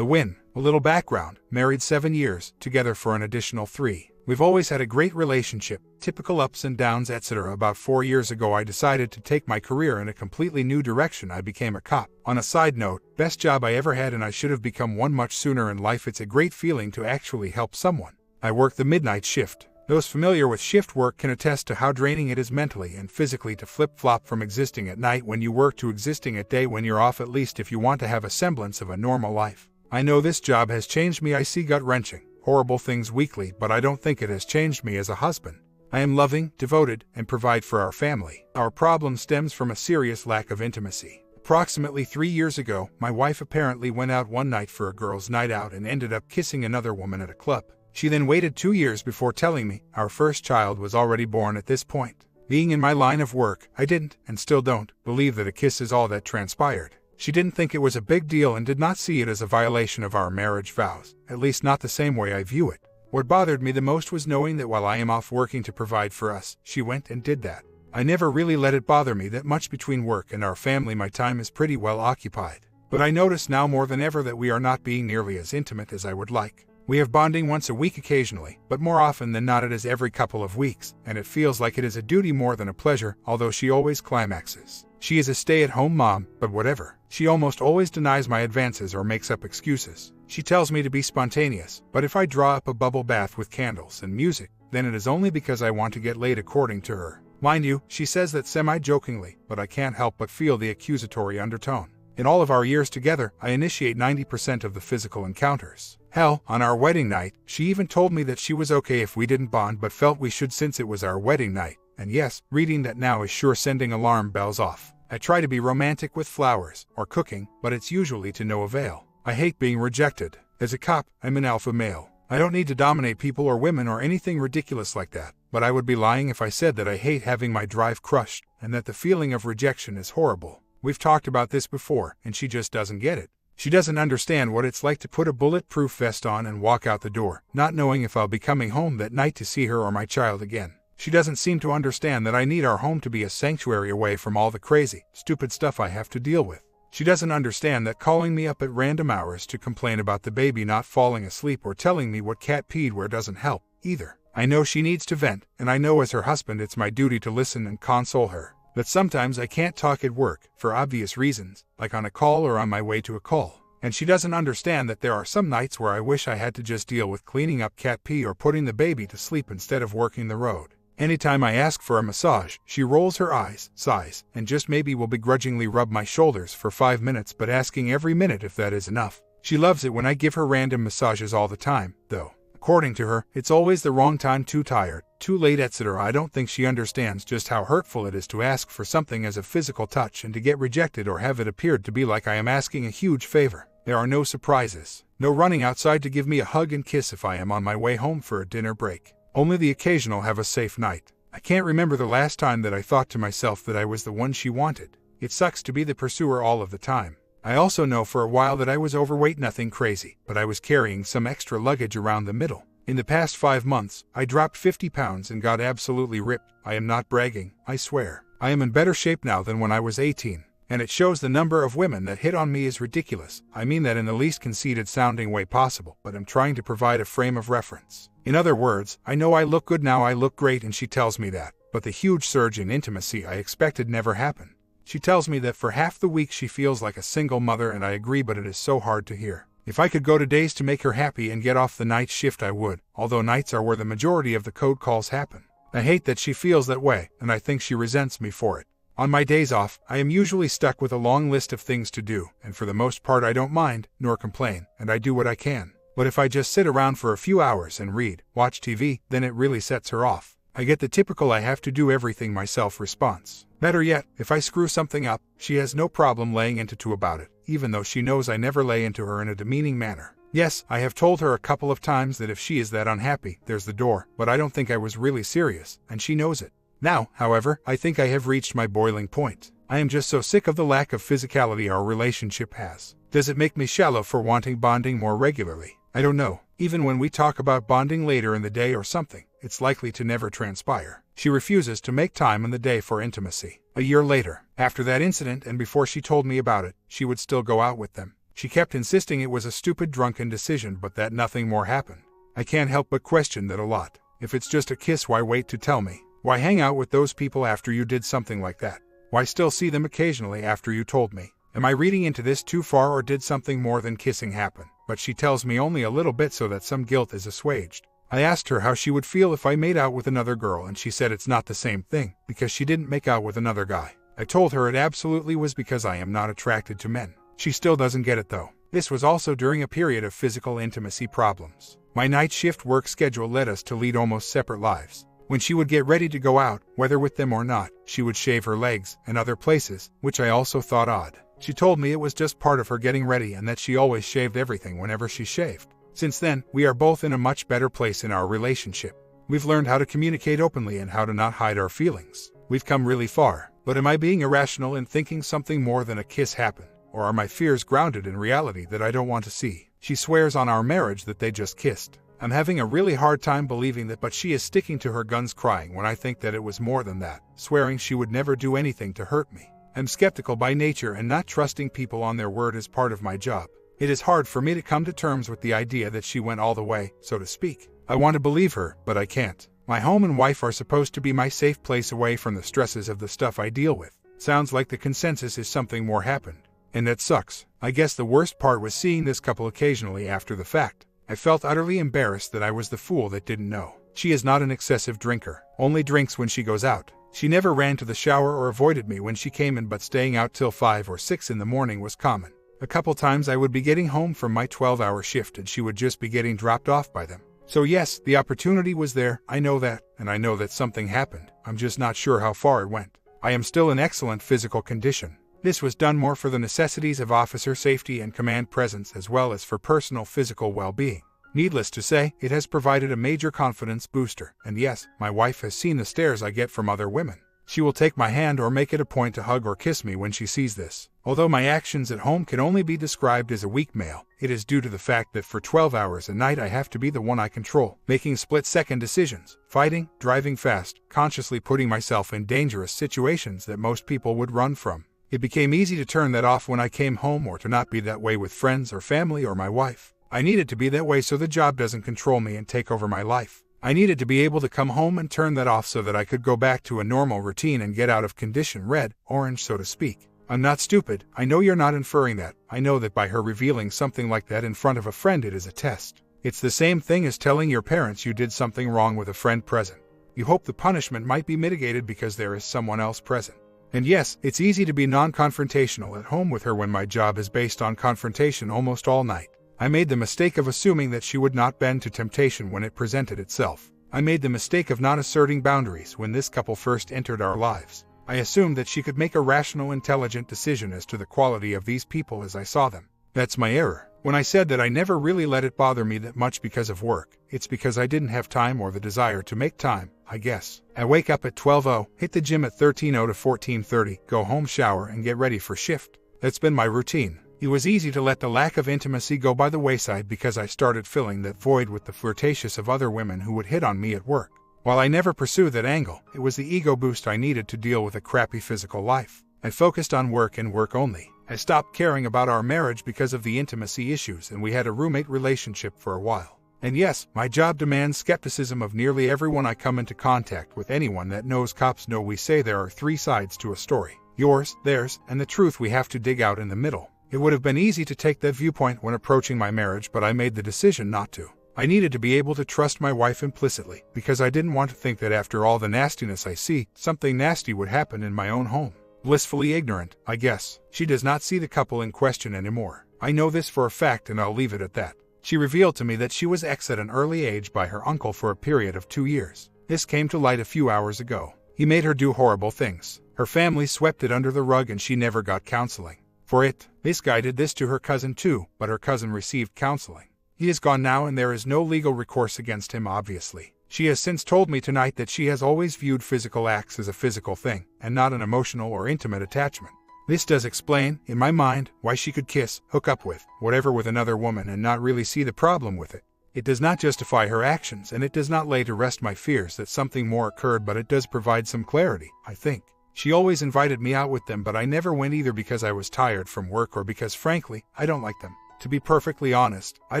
The win. A little background. Married 7 years, together for an additional 3. We've always had a great relationship, typical ups and downs, etc. About 4 years ago I decided to take my career in a completely new direction. I became a cop. On a side note, best job I ever had, and I should have become one much sooner in life. It's a great feeling to actually help someone. I work the midnight shift. Those familiar with shift work can attest to how draining it is mentally and physically to flip-flop from existing at night when you work to existing at day when you're off, at least if you want to have a semblance of a normal life. I know this job has changed me. I see gut-wrenching, horrible things weekly, but I don't think it has changed me as a husband. I am loving, devoted, and provide for our family. Our problem stems from a serious lack of intimacy. Approximately 3 years ago, my wife apparently went out one night for a girls' night out and ended up kissing another woman at a club. She then waited 2 years before telling me. Our first child was already born at this point. Being in my line of work, I didn't, and still don't, believe that a kiss is all that transpired. She didn't think it was a big deal and did not see it as a violation of our marriage vows, at least not the same way I view it. What bothered me the most was knowing that while I am off working to provide for us, she went and did that. I never really let it bother me that much between work and our family. My time is pretty well occupied. But I notice now more than ever that we are not being nearly as intimate as I would like. We have bonding once a week occasionally, but more often than not it is every couple of weeks, and it feels like it is a duty more than a pleasure, although she always climaxes. She is a stay-at-home mom, but whatever. She almost always denies my advances or makes up excuses. She tells me to be spontaneous, but if I draw up a bubble bath with candles and music, then it is only because I want to get laid, according to her. Mind you, she says that semi-jokingly, but I can't help but feel the accusatory undertone. In all of our years together, I initiate 90% of the physical encounters. Hell, on our wedding night, she even told me that she was okay if we didn't bond but felt we should since it was our wedding night. And yes, reading that now is sure sending alarm bells off. I try to be romantic with flowers or cooking, but it's usually to no avail. I hate being rejected. As a cop, I'm an alpha male. I don't need to dominate people or women or anything ridiculous like that, but I would be lying if I said that I hate having my drive crushed and that the feeling of rejection is horrible. We've talked about this before, and she just doesn't get it. She doesn't understand what it's like to put a bulletproof vest on and walk out the door, not knowing if I'll be coming home that night to see her or my child again. She doesn't seem to understand that I need our home to be a sanctuary away from all the crazy, stupid stuff I have to deal with. She doesn't understand that calling me up at random hours to complain about the baby not falling asleep or telling me what cat peed where doesn't help, either. I know she needs to vent, and I know as her husband it's my duty to listen and console her. But sometimes I can't talk at work, for obvious reasons, like on a call or on my way to a call. And she doesn't understand that there are some nights where I wish I had to just deal with cleaning up cat pee or putting the baby to sleep instead of working the road. Anytime I ask for a massage, she rolls her eyes, sighs, and just maybe will begrudgingly rub my shoulders for 5 minutes, but asking every minute if that is enough. She loves it when I give her random massages all the time, though. According to her, it's always the wrong time, too tired, too late, etc. I don't think she understands just how hurtful it is to ask for something as a physical touch and to get rejected or have it appeared to be like I am asking a huge favor. There are no surprises, no running outside to give me a hug and kiss if I am on my way home for a dinner break. Only the occasional have a safe night. I can't remember the last time that I thought to myself that I was the one she wanted. It sucks to be the pursuer all of the time. I also know for a while that I was overweight, nothing crazy, but I was carrying some extra luggage around the middle. In the past 5 months, I dropped 50 pounds and got absolutely ripped. I am not bragging, I swear. I am in better shape now than when I was 18. And it shows the number of women that hit on me is ridiculous. I mean that in the least conceited sounding way possible, but I'm trying to provide a frame of reference. In other words, I know I look good now, I look great, and she tells me that. But the huge surge in intimacy I expected never happened. She tells me that for half the week she feels like a single mother, and I agree, but it is so hard to hear. If I could go to days to make her happy and get off the night shift I would, although nights are where the majority of the code calls happen. I hate that she feels that way, and I think she resents me for it. On my days off, I am usually stuck with a long list of things to do, and for the most part I don't mind, nor complain, and I do what I can. But if I just sit around for a few hours and read, watch TV, then it really sets her off. I get the typical I have to do everything myself response. Better yet, if I screw something up, she has no problem laying into two about it, even though she knows I never lay into her in a demeaning manner. Yes, I have told her a couple of times that if she is that unhappy, there's the door, but I don't think I was really serious, and she knows it. Now, however, I think I have reached my boiling point. I am just so sick of the lack of physicality our relationship has. Does it make me shallow for wanting bonding more regularly? I don't know. Even when we talk about bonding later in the day or something, it's likely to never transpire. She refuses to make time in the day for intimacy. A year later, after that incident and before she told me about it, she would still go out with them. She kept insisting it was a stupid drunken decision but that nothing more happened. I can't help but question that a lot. If it's just a kiss, why wait to tell me? Why hang out with those people after you did something like that? Why still see them occasionally after you told me? Am I reading into this too far, or did something more than kissing happen? But she tells me only a little bit so that some guilt is assuaged. I asked her how she would feel if I made out with another girl, and she said it's not the same thing, because she didn't make out with another guy. I told her it absolutely was because I am not attracted to men. She still doesn't get it though. This was also during a period of physical intimacy problems. My night shift work schedule led us to lead almost separate lives. When she would get ready to go out, whether with them or not, she would shave her legs and other places, which I also thought odd. She told me it was just part of her getting ready and that she always shaved everything whenever she shaved. Since then, we are both in a much better place in our relationship. We've learned how to communicate openly and how to not hide our feelings. We've come really far. But am I being irrational in thinking something more than a kiss happened? Or are my fears grounded in reality that I don't want to see? She swears on our marriage that they just kissed. I'm having a really hard time believing that, but she is sticking to her guns, crying when I think that it was more than that, swearing she would never do anything to hurt me. I'm skeptical by nature, and not trusting people on their word is part of my job. It is hard for me to come to terms with the idea that she went all the way, so to speak. I want to believe her, but I can't. My home and wife are supposed to be my safe place away from the stresses of the stuff I deal with. Sounds like the consensus is something more happened. And that sucks. I guess the worst part was seeing this couple occasionally after the fact. I felt utterly embarrassed that I was the fool that didn't know. She is not an excessive drinker, only drinks when she goes out. She never ran to the shower or avoided me when she came in, but staying out till 5 or 6 in the morning was common. A couple times I would be getting home from my 12-hour shift and she would just be getting dropped off by them. So yes, the opportunity was there, I know that, and I know that something happened. I'm just not sure how far it went. I am still in excellent physical condition. This was done more for the necessities of officer safety and command presence, as well as for personal physical well-being. Needless to say, it has provided a major confidence booster, and yes, my wife has seen the stares I get from other women. She will take my hand or make it a point to hug or kiss me when she sees this. Although my actions at home can only be described as a weak male, it is due to the fact that for 12 hours a night I have to be the one I control, making split-second decisions, fighting, driving fast, consciously putting myself in dangerous situations that most people would run from. It became easy to turn that off when I came home, or to not be that way with friends or family or my wife. I needed to be that way so the job doesn't control me and take over my life. I needed to be able to come home and turn that off so that I could go back to a normal routine and get out of condition red, orange, so to speak. I'm not stupid. I know you're not inferring that. I know that by her revealing something like that in front of a friend, it is a test. It's the same thing as telling your parents you did something wrong with a friend present. You hope the punishment might be mitigated because there is someone else present. And yes, it's easy to be non-confrontational at home with her when my job is based on confrontation almost all night. I made the mistake of assuming that she would not bend to temptation when it presented itself. I made the mistake of not asserting boundaries when this couple first entered our lives. I assumed that she could make a rational, intelligent decision as to the quality of these people as I saw them. That's my error. When I said that I never really let it bother me that much because of work, it's because I didn't have time or the desire to make time, I guess. I wake up at 12:00, hit the gym at 13:00 to 14:30, go home, shower, and get ready for shift. That's been my routine. It was easy to let the lack of intimacy go by the wayside because I started filling that void with the flirtatious of other women who would hit on me at work. While I never pursued that angle, it was the ego boost I needed to deal with a crappy physical life. I focused on work and work only. I stopped caring about our marriage because of the intimacy issues, and we had a roommate relationship for a while. And yes, my job demands skepticism of nearly everyone I come into contact with. Anyone that knows cops know we say there are 3 sides to a story: yours, theirs, and the truth we have to dig out in the middle. It would have been easy to take that viewpoint when approaching my marriage, but I made the decision not to. I needed to be able to trust my wife implicitly, because I didn't want to think that after all the nastiness I see, something nasty would happen in my own home. Blissfully ignorant, I guess. She does not see the couple in question anymore. I know this for a fact, and I'll leave it at that. She revealed to me that she was exed at an early age by her uncle for a period of 2 years. This came to light a few hours ago. He made her do horrible things. Her family swept it under the rug and she never got counseling for it. This guy did this to her cousin too, but her cousin received counseling. He is gone now and there is no legal recourse against him, obviously. She has since told me tonight that she has always viewed physical acts as a physical thing, and not an emotional or intimate attachment. This does explain, in my mind, why she could kiss, hook up with, whatever with another woman and not really see the problem with it. It does not justify her actions, and it does not lay to rest my fears that something more occurred, but it does provide some clarity, I think. She always invited me out with them, but I never went either because I was tired from work or because, frankly, I don't like them. To be perfectly honest, I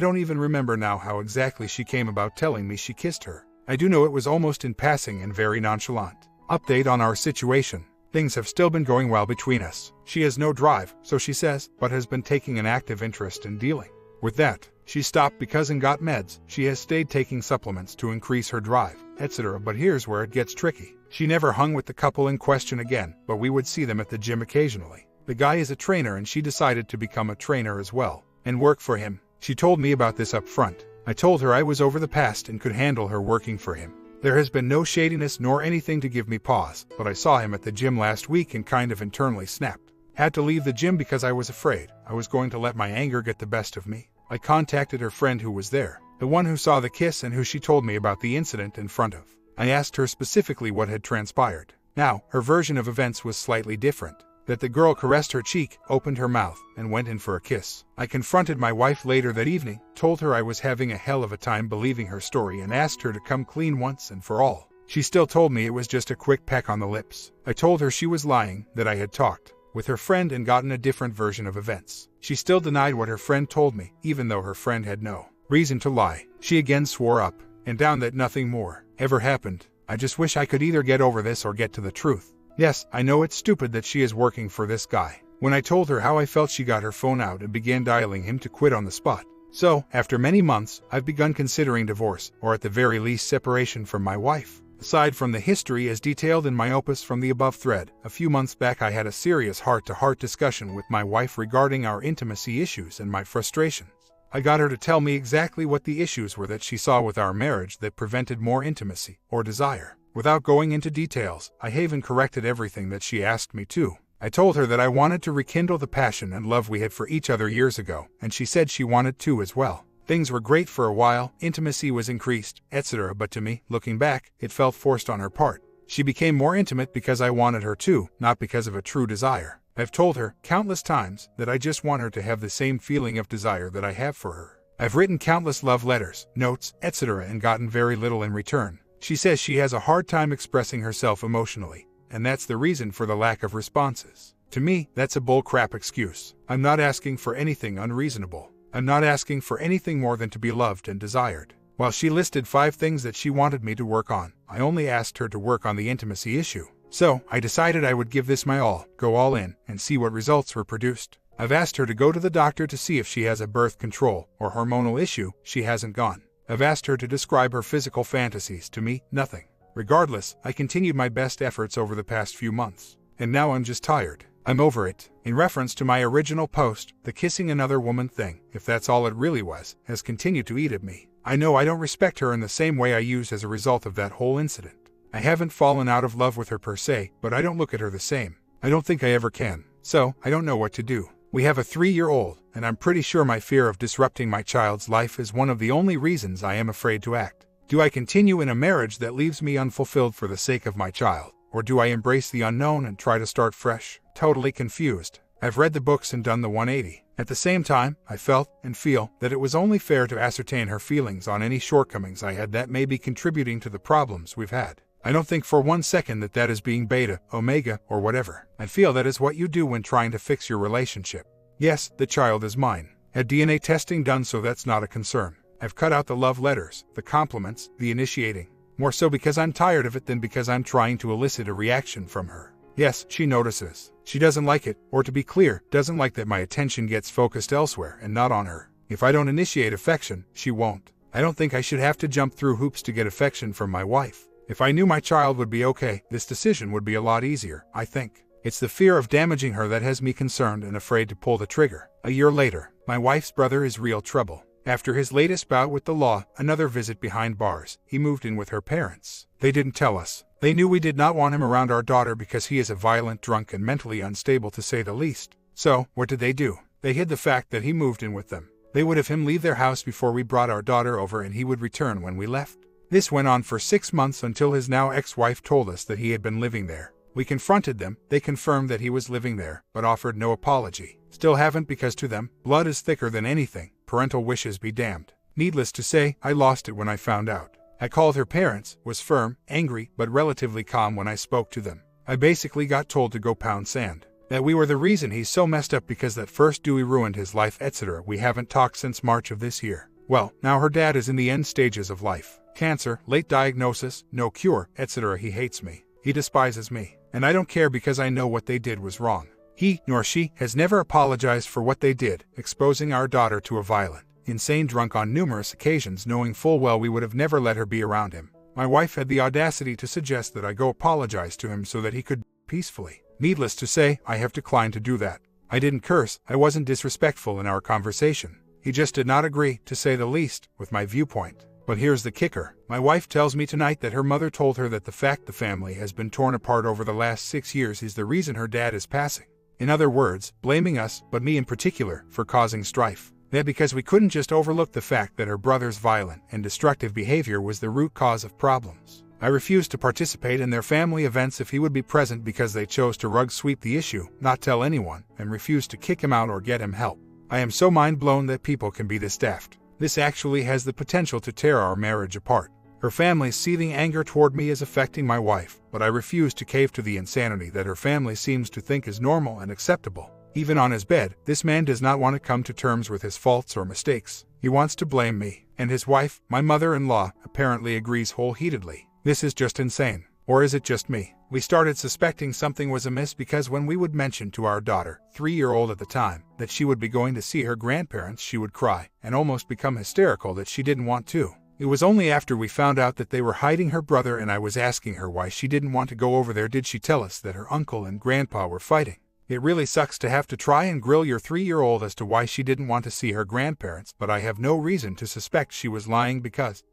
don't even remember now how exactly she came about telling me she kissed her. I do know it was almost in passing and very nonchalant. Update on our situation. Things have still been going well between us. She has no drive, so she says, but has been taking an active interest in dealing with that. She stopped because and got meds. She has stayed taking supplements to increase her drive, etc. But here's where it gets tricky. She never hung with the couple in question again, but we would see them at the gym occasionally. The guy is a trainer and she decided to become a trainer as well and work for him. She told me about this up front. I told her I was over the past and could handle her working for him. There has been no shadiness nor anything to give me pause, but I saw him at the gym last week and kind of internally snapped. Had to leave the gym because I was afraid I was going to let my anger get the best of me. I contacted her friend who was there, the one who saw the kiss and who she told me about the incident in front of. I asked her specifically what had transpired. Now, her version of events was slightly different. That the girl caressed her cheek, opened her mouth, and went in for a kiss. I confronted my wife later that evening, told her I was having a hell of a time believing her story and asked her to come clean once and for all. She still told me it was just a quick peck on the lips. I told her she was lying, that I had talked with her friend and gotten a different version of events. She still denied what her friend told me, even though her friend had no reason to lie. She again swore up and down that nothing more ever happened. I just wish I could either get over this or get to the truth. Yes, I know it's stupid that she is working for this guy. When I told her how I felt, she got her phone out and began dialing him to quit on the spot. So, after many months, I've begun considering divorce, or at the very least separation from my wife. Aside from the history as detailed in my opus from the above thread, a few months back I had a serious heart-to-heart discussion with my wife regarding our intimacy issues and my frustrations. I got her to tell me exactly what the issues were that she saw with our marriage that prevented more intimacy or desire. Without going into details, I even corrected everything that she asked me to. I told her that I wanted to rekindle the passion and love we had for each other years ago, and she said she wanted to as well. Things were great for a while, intimacy was increased, etc. But to me, looking back, it felt forced on her part. She became more intimate because I wanted her to, not because of a true desire. I've told her countless times that I just want her to have the same feeling of desire that I have for her. I've written countless love letters, notes, etc. and gotten very little in return. She says she has a hard time expressing herself emotionally, and that's the reason for the lack of responses. To me, that's a bullcrap excuse. I'm not asking for anything unreasonable. I'm not asking for anything more than to be loved and desired. While she listed 5 things that she wanted me to work on, I only asked her to work on the intimacy issue. So, I decided I would give this my all, go all in, and see what results were produced. I've asked her to go to the doctor to see if she has a birth control or hormonal issue. She hasn't gone. I've asked her to describe her physical fantasies. To me, nothing. Regardless, I continued my best efforts over the past few months. And now I'm just tired. I'm over it. In reference to my original post, the kissing another woman thing, if that's all it really was, has continued to eat at me. I know I don't respect her in the same way I used as a result of that whole incident. I haven't fallen out of love with her per se, but I don't look at her the same. I don't think I ever can. So, I don't know what to do. We have a 3-year-old, and I'm pretty sure my fear of disrupting my child's life is one of the only reasons I am afraid to act. Do I continue in a marriage that leaves me unfulfilled for the sake of my child? Or do I embrace the unknown and try to start fresh? Totally confused. I've read the books and done the 180. At the same time, I felt and feel that it was only fair to ascertain her feelings on any shortcomings I had that may be contributing to the problems we've had. I don't think for 1 second that is being beta, omega, or whatever. I feel that is what you do when trying to fix your relationship. Yes, the child is mine. Had DNA testing done, so that's not a concern. I've cut out the love letters, the compliments, the initiating. More so because I'm tired of it than because I'm trying to elicit a reaction from her. Yes, she notices. She doesn't like it, or to be clear, doesn't like that my attention gets focused elsewhere and not on her. If I don't initiate affection, she won't. I don't think I should have to jump through hoops to get affection from my wife. If I knew my child would be okay, this decision would be a lot easier, I think. It's the fear of damaging her that has me concerned and afraid to pull the trigger. A year later, my wife's brother is real trouble. After his latest bout with the law, another visit behind bars, he moved in with her parents. They didn't tell us. They knew we did not want him around our daughter because he is a violent drunk and mentally unstable to say the least. So, what did they do? They hid the fact that he moved in with them. They would have him leave their house before we brought our daughter over, and he would return when we left. This went on for 6 months until his now ex-wife told us that he had been living there. We confronted them, they confirmed that he was living there, but offered no apology. Still haven't, because to them, blood is thicker than anything, parental wishes be damned. Needless to say, I lost it when I found out. I called her parents, was firm, angry, but relatively calm when I spoke to them. I basically got told to go pound sand. That we were the reason he's so messed up because that first Dewey ruined his life, etc. We haven't talked since March of this year. Well, now her dad is in the end stages of life. Cancer, late diagnosis, no cure, etc. He hates me. He despises me. And I don't care because I know what they did was wrong. He, nor she, has never apologized for what they did, exposing our daughter to a violent, insane drunk on numerous occasions, knowing full well we would have never let her be around him. My wife had the audacity to suggest that I go apologize to him so that he could peacefully. Needless to say, I have declined to do that. I didn't curse, I wasn't disrespectful in our conversation. He just did not agree, to say the least, with my viewpoint. But here's the kicker. My wife tells me tonight that her mother told her that the fact the family has been torn apart over the last 6 years is the reason her dad is passing. In other words, blaming us, but me in particular, for causing strife. That because we couldn't just overlook the fact that her brother's violent and destructive behavior was the root cause of problems. I refused to participate in their family events if he would be present because they chose to rug sweep the issue, not tell anyone, and refused to kick him out or get him help. I am so mind blown that people can be this daft. This actually has the potential to tear our marriage apart. Her family's seething anger toward me is affecting my wife, but I refuse to cave to the insanity that her family seems to think is normal and acceptable. Even on his bed, this man does not want to come to terms with his faults or mistakes. He wants to blame me, and his wife, my mother-in-law, apparently agrees wholeheartedly. This is just insane. Or is it just me? We started suspecting something was amiss because when we would mention to our daughter, 3-year-old at the time, that she would be going to see her grandparents, she would cry and almost become hysterical that she didn't want to. It was only after we found out that they were hiding her brother and I was asking her why she didn't want to go over there did she tell us that her uncle and grandpa were fighting. It really sucks to have to try and grill your 3-year-old as to why she didn't want to see her grandparents, but I have no reason to suspect she was lying because,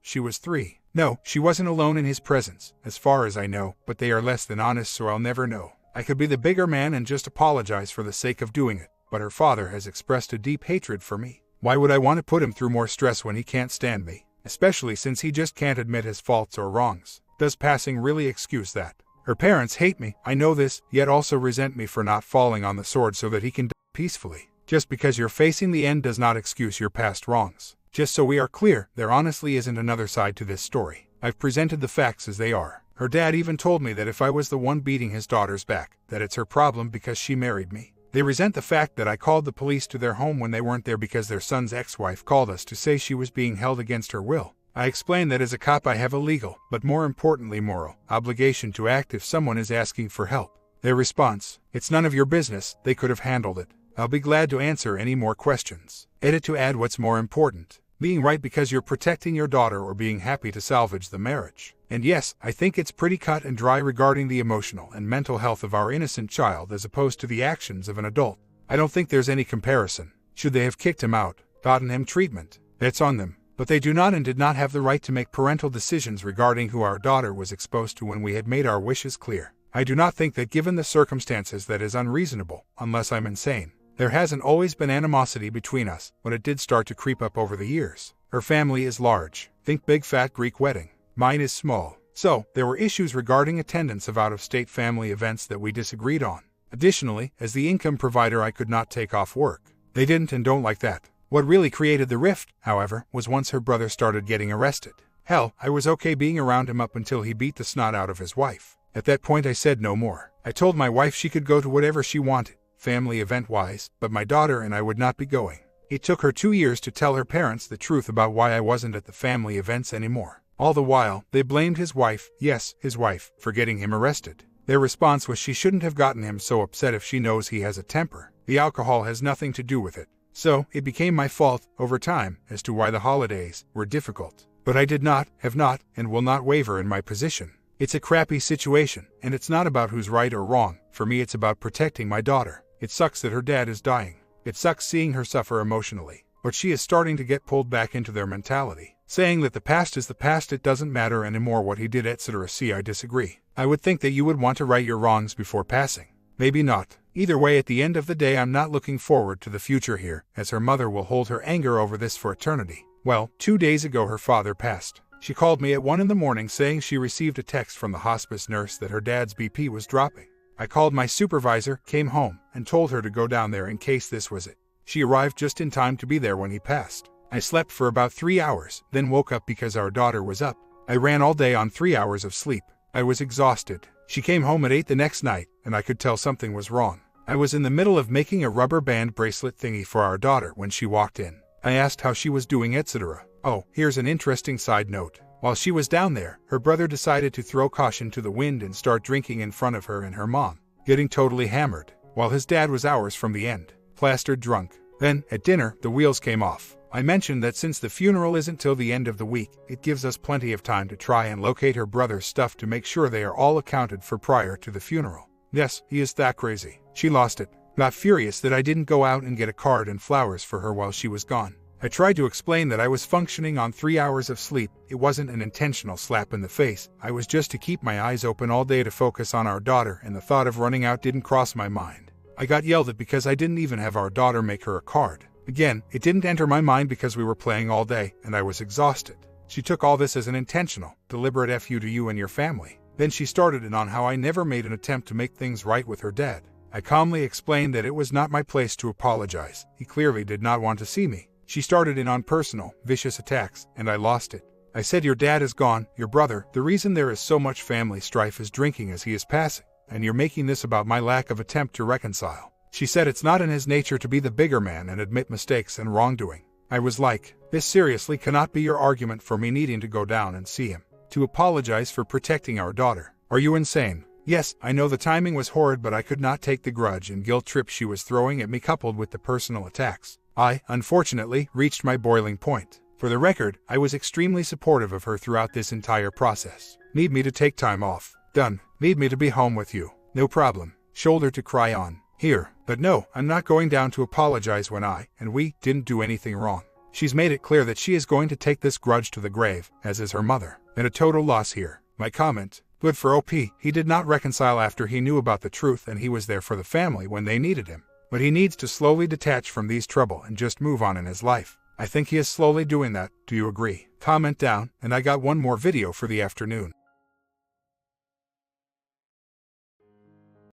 she was 3. No, she wasn't alone in his presence, as far as I know, but they are less than honest so I'll never know. I could be the bigger man and just apologize for the sake of doing it, but her father has expressed a deep hatred for me. Why would I want to put him through more stress when he can't stand me? Especially since he just can't admit his faults or wrongs. Does passing really excuse that? Her parents hate me, I know this, yet also resent me for not falling on the sword so that he can die peacefully. Just because you're facing the end does not excuse your past wrongs. Just so we are clear, there honestly isn't another side to this story. I've presented the facts as they are. Her dad even told me that if I was the one beating his daughters back, that it's her problem because she married me. They resent the fact that I called the police to their home when they weren't there because their son's ex-wife called us to say she was being held against her will. I explained that as a cop I have a legal, but more importantly moral, obligation to act if someone is asking for help. Their response, "It's none of your business, they could have handled it. I'll be glad to answer any more questions." Edit to add what's more important. Being right because you're protecting your daughter or being happy to salvage the marriage. And yes, I think it's pretty cut and dry regarding the emotional and mental health of our innocent child as opposed to the actions of an adult. I don't think there's any comparison. Should they have kicked him out, gotten him treatment? That's on them. But they do not and did not have the right to make parental decisions regarding who our daughter was exposed to when we had made our wishes clear. I do not think that given the circumstances that is unreasonable, unless I'm insane. There hasn't always been animosity between us, but it did start to creep up over the years. Her family is large. Think big fat Greek wedding. Mine is small. So, there were issues regarding attendance of out-of-state family events that we disagreed on. Additionally, as the income provider I could not take off work. They didn't and don't like that. What really created the rift, however, was once her brother started getting arrested. Hell, I was okay being around him up until he beat the snot out of his wife. At that point I said no more. I told my wife she could go to whatever she wanted, family event-wise, but my daughter and I would not be going. It took her 2 years to tell her parents the truth about why I wasn't at the family events anymore. All the while, they blamed his wife, yes, his wife, for getting him arrested. Their response was she shouldn't have gotten him so upset if she knows he has a temper. The alcohol has nothing to do with it. So, it became my fault, over time, as to why the holidays were difficult. But I did not, have not, and will not waver in my position. It's a crappy situation, and it's not about who's right or wrong. For me it's about protecting my daughter. It sucks that her dad is dying. It sucks seeing her suffer emotionally. But she is starting to get pulled back into their mentality, saying that the past is the past, it doesn't matter anymore what he did, etc. See, I disagree. I would think that you would want to right your wrongs before passing. Maybe not. Either way, at the end of the day I'm not looking forward to the future here, as her mother will hold her anger over this for eternity. Well, 2 days ago her father passed. She called me at 1 in the morning saying she received a text from the hospice nurse that her dad's BP was dropping. I called my supervisor, came home, and told her to go down there in case this was it. She arrived just in time to be there when he passed. I slept for about 3 hours, then woke up because our daughter was up. I ran all day on 3 hours of sleep. I was exhausted. She came home at 8 the next night, and I could tell something was wrong. I was in the middle of making a rubber band bracelet thingy for our daughter when she walked in. I asked how she was doing, etc. Oh, here's an interesting side note. While she was down there, her brother decided to throw caution to the wind and start drinking in front of her and her mom, getting totally hammered, while his dad was hours from the end, plastered drunk. Then, at dinner, the wheels came off. I mentioned that since the funeral isn't till the end of the week, it gives us plenty of time to try and locate her brother's stuff to make sure they are all accounted for prior to the funeral. Yes, he is that crazy. She lost it. Got furious that I didn't go out and get a card and flowers for her while she was gone. I tried to explain that I was functioning on 3 hours of sleep. It wasn't an intentional slap in the face. I was just to keep my eyes open all day to focus on our daughter, and the thought of running out didn't cross my mind. I got yelled at because I didn't even have our daughter make her a card. Again, it didn't enter my mind because we were playing all day, and I was exhausted. She took all this as an intentional, deliberate FU to you and your family. Then she started in on how I never made an attempt to make things right with her dad. I calmly explained that it was not my place to apologize. He clearly did not want to see me. She started in on personal, vicious attacks, and I lost it. I said, your dad is gone, your brother. The reason there is so much family strife is drinking as he is passing, and you're making this about my lack of attempt to reconcile. She said it's not in his nature to be the bigger man and admit mistakes and wrongdoing. I was like, this seriously cannot be your argument for me needing to go down and see him, to apologize for protecting our daughter. Are you insane? Yes, I know the timing was horrid, but I could not take the grudge and guilt trip she was throwing at me coupled with the personal attacks. I, unfortunately, reached my boiling point. For the record, I was extremely supportive of her throughout this entire process. Need me to take time off? Done. Need me to be home with you? No problem. Shoulder to cry on. Here. But no, I'm not going down to apologize when and we didn't do anything wrong. She's made it clear that she is going to take this grudge to the grave, as is her mother. And a total loss here. My comment. Good for OP. He did not reconcile after he knew about the truth, and he was there for the family when they needed him. But he needs to slowly detach from these trouble and just move on in his life. I think he is slowly doing that. Do you agree? Comment down, and I got one more video for the afternoon.